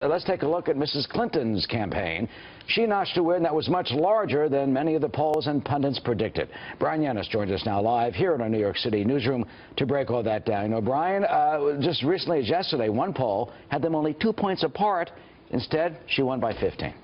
Let's take a look at Mrs. Clinton's campaign. She notched a win that was much larger than many of the polls and pundits predicted. Bryan Llenas joins us now live here in our New York City newsroom to break all that down. You know, Bryan, just recently as yesterday, one poll had them only 2 points apart. Instead, she won by 15.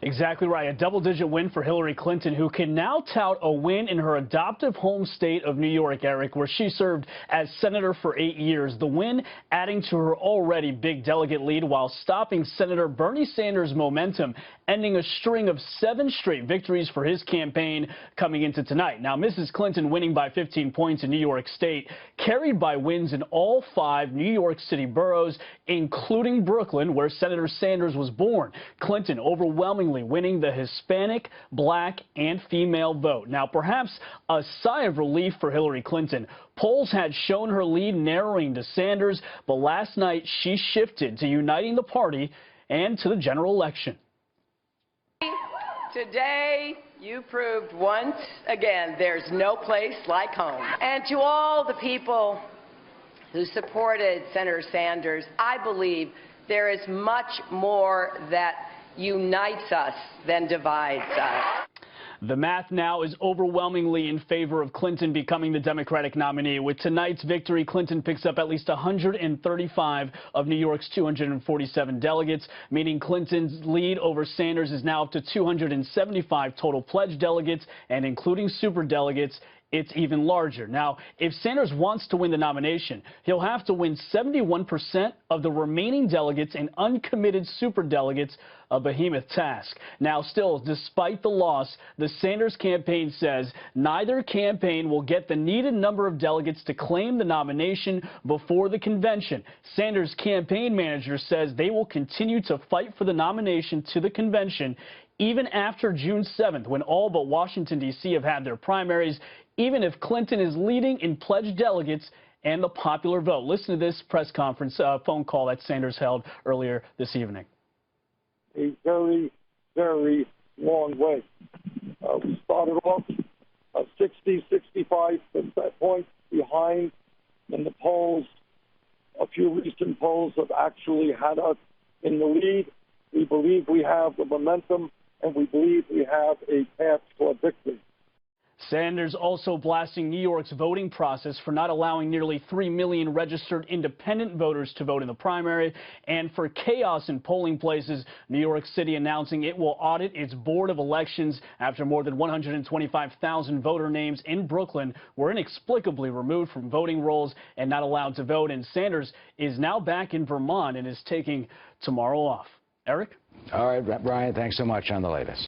Exactly right. A double-digit win for Hillary Clinton, who can now tout a win in her adoptive home state of New York, Eric, where she served as senator for 8 years. The win adding to her already big delegate lead while stopping Senator Bernie Sanders' momentum, ending a string of 7 straight victories for his campaign coming into tonight. Now, Mrs. Clinton winning by 15 points in New York State, carried by wins in all 5 New York City boroughs, including Brooklyn, where Senator Sanders was born. Clinton overwhelmingly winning the Hispanic, black, and female vote. Now, perhaps a sigh of relief for Hillary Clinton. Polls had shown her lead narrowing to Sanders, but last night she shifted to uniting the party and to the general election. Today, you proved once again there's no place like home. And to all the people who supported Senator Sanders, I believe there is much more that unites us than divides us. The math now is overwhelmingly in favor of Clinton becoming the Democratic nominee. With tonight's victory, Clinton picks up at least 135 of New York's 247 delegates, meaning Clinton's lead over Sanders is now up to 275 total pledged delegates, and including superdelegates, it's even larger. Now, if Sanders wants to win the nomination, he'll have to win 71% of the remaining delegates and uncommitted superdelegates, a behemoth task. Now, still, despite the loss, the Sanders campaign says neither campaign will get the needed number of delegates to claim the nomination before the convention. Sanders' campaign manager says they will continue to fight for the nomination to the convention even after June 7th, when all but Washington, D.C. have had their primaries, even if Clinton is leading in pledged delegates and the popular vote. Listen to this press conference phone call that Sanders held earlier this evening. A very, very long way. We started off 60, 65 points behind in the polls. A few recent polls have actually had us in the lead. We believe we have the momentum, and we believe we have a path toward victory. Sanders also blasting New York's voting process for not allowing nearly 3 million registered independent voters to vote in the primary, and for chaos in polling places. New York City announcing it will audit its board of elections after more than 125,000 voter names in Brooklyn were inexplicably removed from voting rolls and not allowed to vote. And Sanders is now back in Vermont and is taking tomorrow off. Eric? All right, Bryan, thanks so much on the latest.